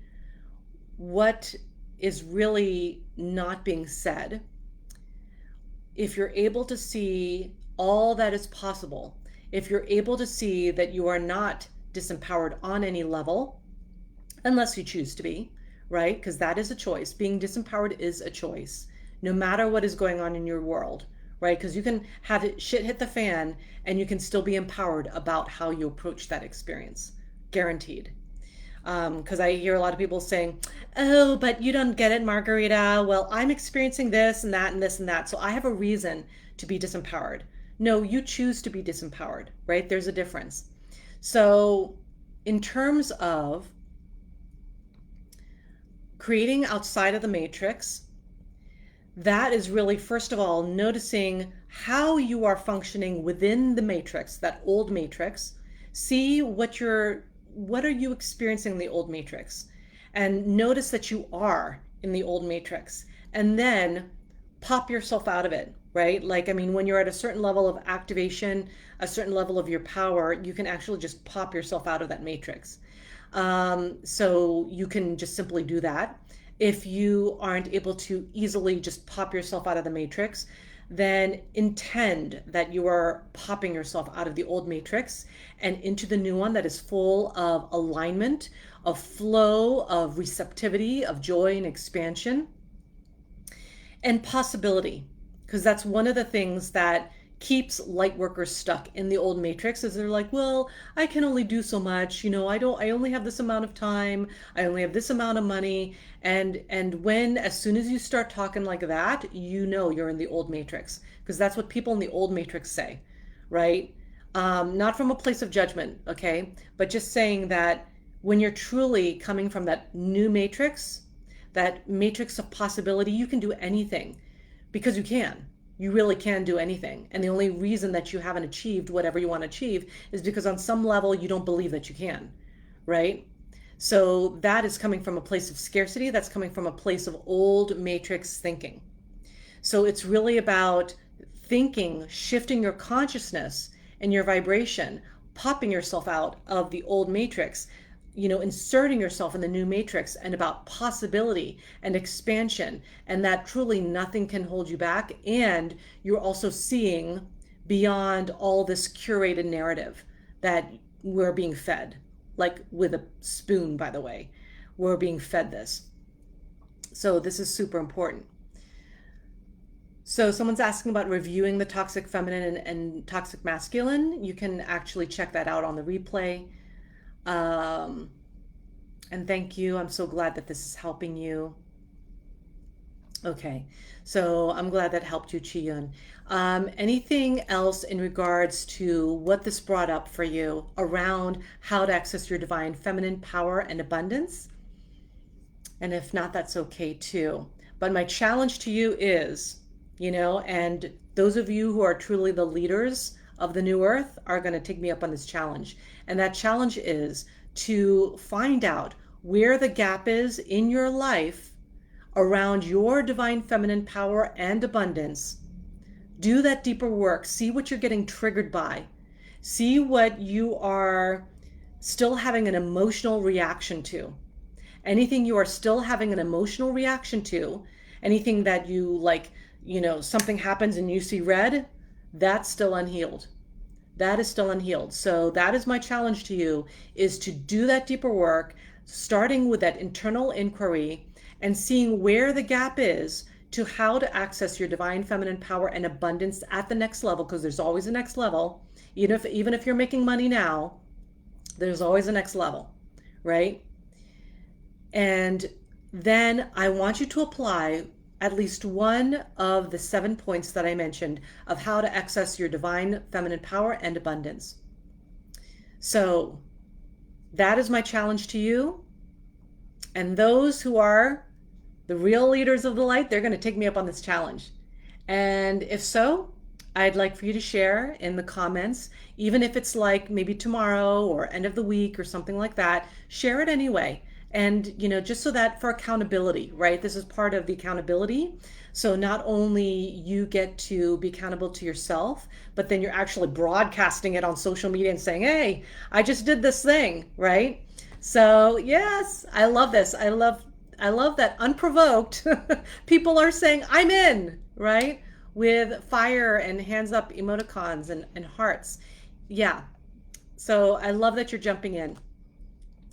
what is really not being said, if you're able to see all that is possible, if you're able to see that you are not disempowered on any level, unless you choose to be, right? Because that is a choice. Being disempowered is a choice, no matter what is going on in your world, right? Because you can have it shit hit the fan and you can still be empowered about how you approach that experience. Guaranteed. Because I hear a lot of people saying, oh, but you don't get it, Margarita. Well, I'm experiencing this and that and this and that, so I have a reason to be disempowered. No, you choose to be disempowered, right? There's a difference. So in terms of creating outside of the matrix, that is really, first of all, noticing how you are functioning within the matrix, that old matrix. See what are you experiencing in the old matrix, and notice that you are in the old matrix, and then pop yourself out of it, right? Like, I mean, when you're at a certain level of activation, a certain level of your power, you can actually just pop yourself out of that matrix. So you can just simply do that. If you aren't able to easily just pop yourself out of the matrix, then intend that you are popping yourself out of the old matrix and into the new one that is full of alignment, of flow, of receptivity, of joy and expansion, and possibility. Because that's one of the things that keeps light workers stuck in the old matrix, is they're like, well, I can only do so much, I only have this amount of time, I only have this amount of money. And as soon as you start talking like that, you're in the old matrix, because that's what people in the old matrix say, right? Not from a place of judgment, okay, but just saying that when you're truly coming from that new matrix, that matrix of possibility, you can do anything, because you really can do anything. And the only reason that you haven't achieved whatever you want to achieve is because on some level you don't believe that you can, right? So that is coming from a place of scarcity. That's coming from a place of old matrix thinking. So it's really about thinking, shifting your consciousness and your vibration, popping yourself out of the old matrix, inserting yourself in the new matrix, and about possibility and expansion, and that truly nothing can hold you back. And you're also seeing beyond all this curated narrative that we're being fed, like with a spoon, by the way, we're being fed this. So this is super important. So someone's asking about reviewing the toxic feminine and toxic masculine. You can actually check that out on the replay. And thank you. I'm so glad that this is helping you. Okay, so I'm glad that helped you, Chiyun. Anything else in regards to what this brought up for you around how to access your divine feminine power and abundance? And if not, that's okay too. But my challenge to you is, and those of you who are truly the leaders of the new earth are going to take me up on this challenge. And that challenge is to find out where the gap is in your life around your divine feminine power and abundance. Do that deeper work. See what you're getting triggered by. See what you are still having an emotional reaction to. Anything you are still having an emotional reaction to, anything that you like, something happens and you see red, that's still unhealed. That is still unhealed. So that is my challenge to you, is to do that deeper work, starting with that internal inquiry and seeing where the gap is to how to access your divine feminine power and abundance at the next level, because there's always a next level. Even if you're making money now, there's always a next level, right? And then I want you to apply at least one of the 7 points that I mentioned of how to access your divine feminine power and abundance. So that is my challenge to you. And those who are the real leaders of the light, they're going to take me up on this challenge. And if so, I'd like for you to share in the comments, even if it's like maybe tomorrow or end of the week or something like that, share it anyway. And, just so that for accountability, right? This is part of the accountability. So not only you get to be accountable to yourself, but then you're actually broadcasting it on social media and saying, hey, I just did this thing, right? So yes, I love this. I love that unprovoked people are saying, I'm in, right? With fire and hands up emoticons and hearts. Yeah. So I love that you're jumping in.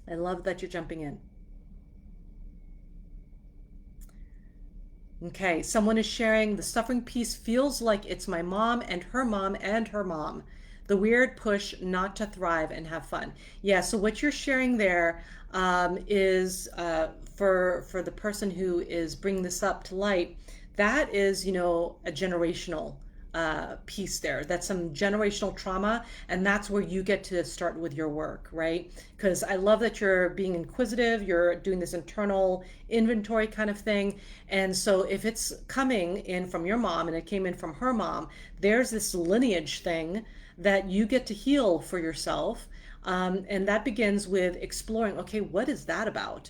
I love that you're jumping in. Okay, someone is sharing the suffering piece feels like it's my mom and her mom and her mom. The weird push not to thrive and have fun. Yeah, so what you're sharing there is for the person who is bringing this up to light, that is, a generational piece there. That's some generational trauma, and that's where you get to start with your work, right? Because I love that you're being inquisitive, you're doing this internal inventory kind of thing. And so if it's coming in from your mom and it came in from her mom, there's this lineage thing that you get to heal for yourself. And that begins with exploring, okay, what is that about?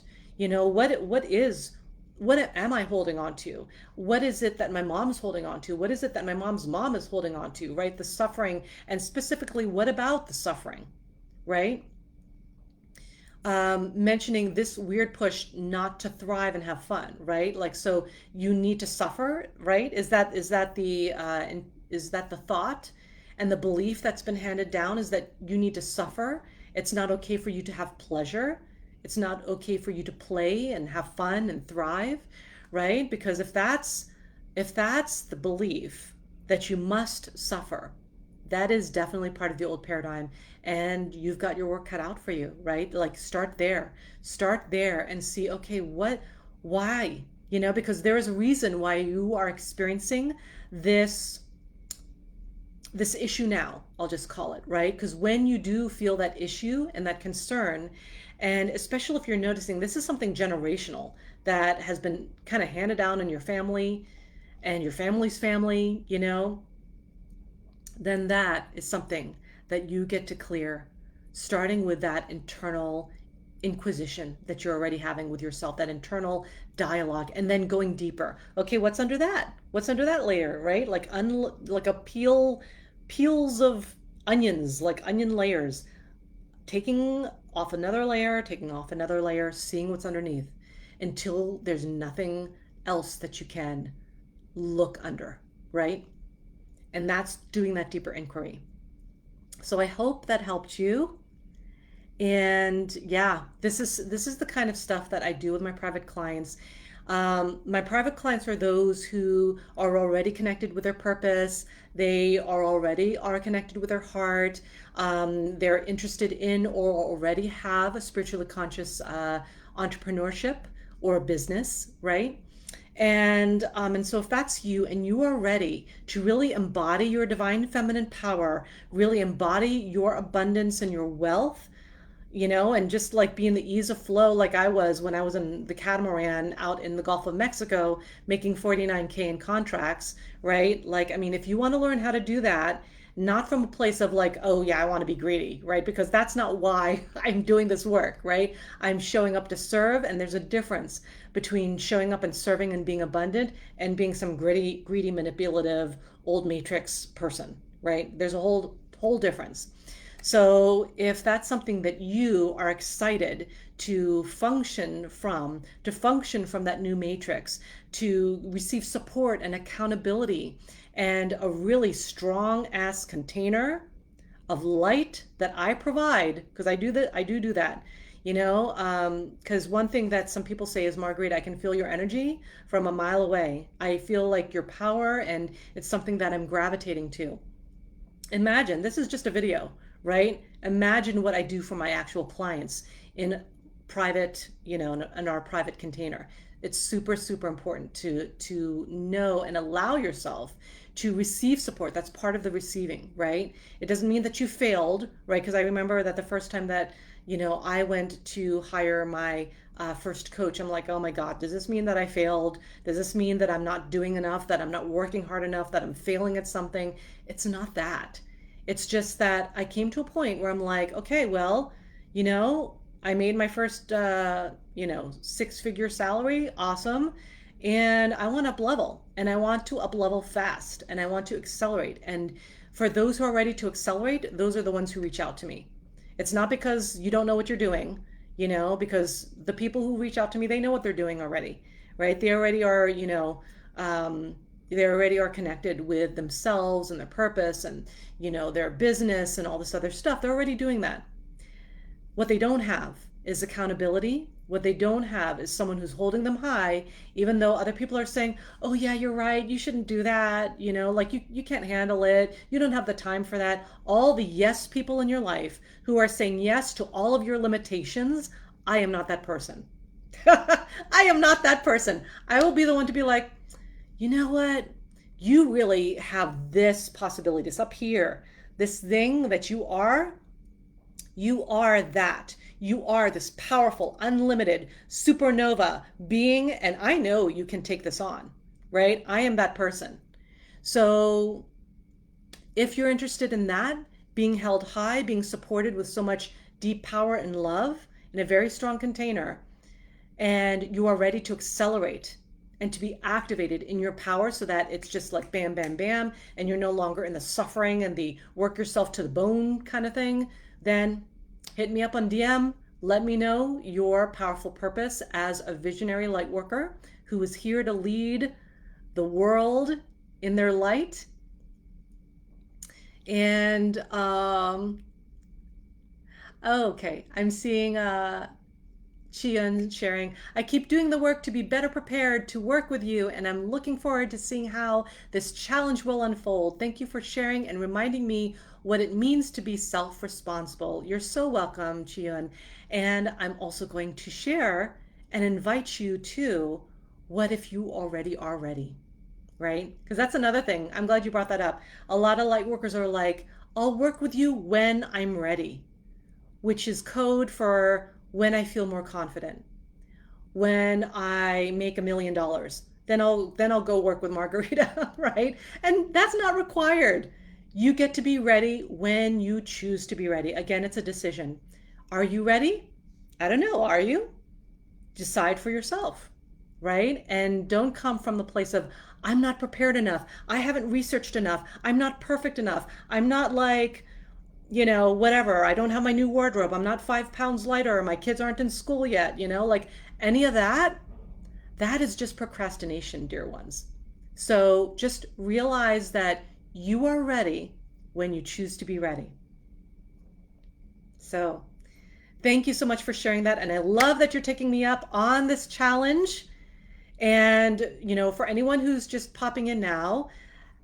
What am I holding on to? What is it that my mom's holding on to? What is it that my mom's mom is holding on to, right? The suffering, and specifically, what about the suffering, right? Mentioning this weird push not to thrive and have fun, right? Like, so you need to suffer, right? Is that the thought and the belief that's been handed down, is that you need to suffer? It's not okay for you to have pleasure. It's not okay for you to play and have fun and thrive, right? Because if that's the belief that you must suffer, that is definitely part of the old paradigm, and you've got your work cut out for you, right? Like start there and see, okay, why, because there is a reason why you are experiencing this issue now, I'll just call it, right? Because when you do feel that issue and that concern, and especially if you're noticing this is something generational that has been kind of handed down in your family and your family's family, then that is something that you get to clear, starting with that internal inquisition that you're already having with yourself, that internal dialogue, and then going deeper. Okay, what's under that? What's under that layer, right? Like like a peels of onions, like onion layers, taking off another layer, seeing what's underneath until there's nothing else that you can look under, right? And that's doing that deeper inquiry. So I hope that helped you. And yeah, this is the kind of stuff that I do with my private clients. My private clients are those who are already connected with their purpose. They are connected with their heart. They're interested in or already have a spiritually conscious entrepreneurship or a business, right? And so if that's you and you are ready to really embody your divine feminine power, really embody your abundance and your wealth, and just like be in the ease of flow like I was when I was in the catamaran out in the Gulf of Mexico making 49K in contracts, right? Like, I mean, if you want to learn how to do that, not from a place of like, oh yeah, I want to be greedy, right? Because that's not why I'm doing this work, right? I'm showing up to serve, and there's a difference between showing up and serving and being abundant and being some greedy, manipulative, old matrix person, right? There's a whole difference. So if that's something that you are excited to function from that new matrix, to receive support and accountability and a really strong ass container of light that I provide, because I do that, because one thing that some people say is, Marguerite, I can feel your energy from a mile away. I feel like your power, and it's something that I'm gravitating to. Imagine, this is just a video, right? Imagine what I do for my actual clients in private, in our private container. It's super, super important to know and allow yourself to receive support. That's part of the receiving, right? It doesn't mean that you failed, right? Because I remember that the first time that, I went to hire my first coach, I'm like, oh my God, does this mean that I failed? Does this mean that I'm not doing enough, that I'm not working hard enough, that I'm failing at something? It's not that. It's just that I came to a point where I'm like, okay, well, I made my first, six-figure salary. Awesome. And I want to up level, and I want to up level fast, and I want to accelerate. And for those who are ready to accelerate, those are the ones who reach out to me. It's not because you don't know what you're doing, because the people who reach out to me, they know what they're doing already, right? They already are, they already are connected with themselves and their purpose and, their business and all this other stuff. They're already doing that. What they don't have is accountability. What they don't have is someone who's holding them high, even though other people are saying, oh yeah, you're right, you shouldn't do that, like you can't handle it, you don't have the time for that. All the yes people in your life who are saying yes to all of your limitations, I am not that person. I am not that person. I will be the one to be like, you know what? You really have this possibility, this up here, this thing that you are that. You are this powerful, unlimited supernova being, and I know you can take this on, right? I am that person. So if you're interested in that, being held high, being supported with so much deep power and love in a very strong container, and you are ready to accelerate and to be activated in your power so that it's just like bam, bam, bam, and you're no longer in the suffering and the work yourself to the bone kind of thing, then hit me up on DM. Let me know your powerful purpose as a visionary light worker who is here to lead the world in their light. And okay, I'm seeing Chian sharing, I keep doing the work to be better prepared to work with you, and I'm looking forward to seeing how this challenge will unfold. Thank you for sharing and reminding me what it means to be self-responsible. You're so welcome, Chian. And I'm also going to share and invite you to, what if you already are ready, right? Because that's another thing. I'm glad you brought that up. A lot of light workers are like, I'll work with you when I'm ready, which is code for when I feel more confident, when I make $1 million, then I'll go work with Margarita, right? And that's not required. You get to be ready when you choose to be ready. Again, it's a decision. Are you ready? I don't know. Are you? Decide for yourself, right? And don't come from the place of, I'm not prepared enough. I haven't researched enough. I'm not perfect enough. I'm not like, whatever. I don't have my new wardrobe. I'm not 5 pounds lighter. My kids aren't in school yet. Like any of that, that is just procrastination, dear ones. So just realize that you are ready when you choose to be ready. So thank you so much for sharing that. And I love that you're taking me up on this challenge. And, for anyone who's just popping in now,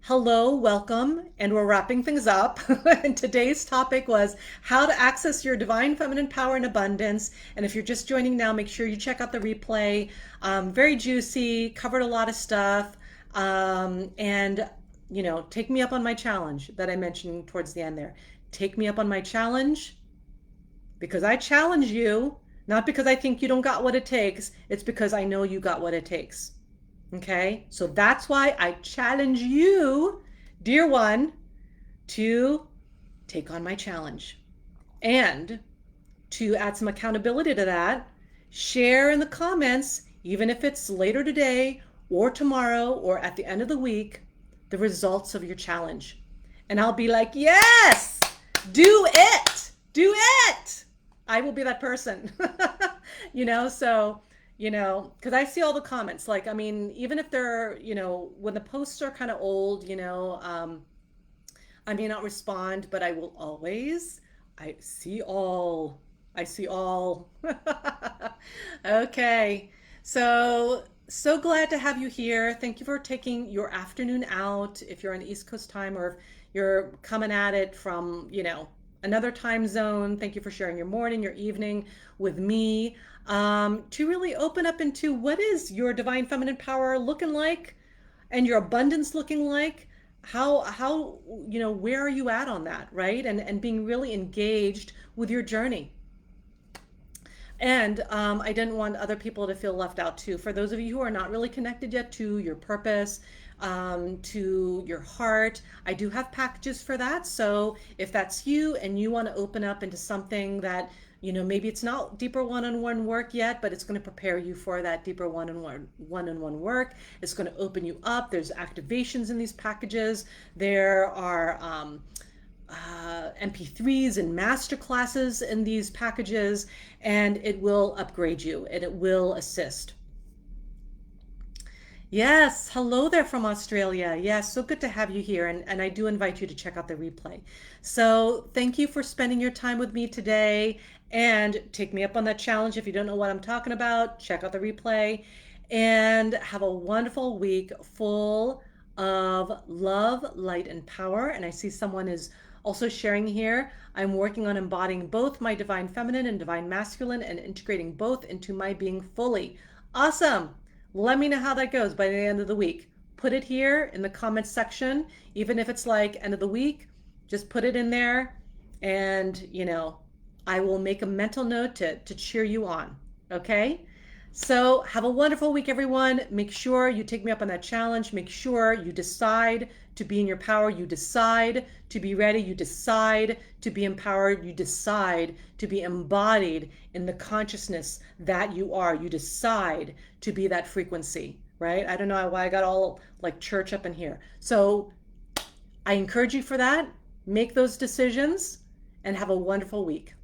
Hello, welcome, and we're wrapping things up. And today's topic was how to access your divine feminine power and abundance. And if you're just joining now, make sure you check out the replay. Very juicy, covered a lot of stuff. And, take me up on my challenge that I mentioned towards the end there. Take me up on my challenge because I challenge you, not because I think you don't got what it takes. It's because I know you got what it takes. Okay, so that's why I challenge you, dear one, to take on my challenge and to add some accountability to that. Share in the comments, even if it's later today or tomorrow or at the end of the week, the results of your challenge. And I'll be like, yes, do it, do it. I will be that person, because I see all the comments. Like, I mean, even if they're, when the posts are kind of old, I may not respond, but I will always, I see all. I see all. Okay. So glad to have you here. Thank you for taking your afternoon out if you're on East Coast time or if you're coming at it from, another time zone. Thank you for sharing your morning, your evening with me, to really open up into what is your divine feminine power looking like and your abundance looking like. How where are you at on that, right? And being really engaged with your journey. And I didn't want other people to feel left out too. For those of you who are not really connected yet to your purpose, to your heart, I do have packages for that. So if that's you and you want to open up into something that, maybe it's not deeper one-on-one work yet, but it's going to prepare you for that deeper one-on-one work. It's going to open you up. There's activations in these packages. There are MP3s and master classes in these packages, and it will upgrade you and it will assist. Yes, hello there from Australia. Yes, so good to have you here, and I do invite you to check out the replay. So thank you for spending your time with me today, and take me up on that challenge. If you don't know what I'm talking about, check out the replay, and have a wonderful week full of love, light, and power. And I see someone is also sharing here. I'm working on embodying both my divine feminine and divine masculine and integrating both into my being fully. Awesome. Let me know how that goes by the end of the week. Put it here in the comments section, even if it's like end of the week, just put it in there, and I will make a mental note to cheer you on. Okay? So have a wonderful week, everyone. Make sure you take me up on that challenge. Make sure you decide to be in your power. You decide to be ready. You decide to be empowered. You decide to be embodied in the consciousness that you are. You decide to be that frequency, right? I don't know why I got all like church up in here. So I encourage you for that. Make those decisions and have a wonderful week.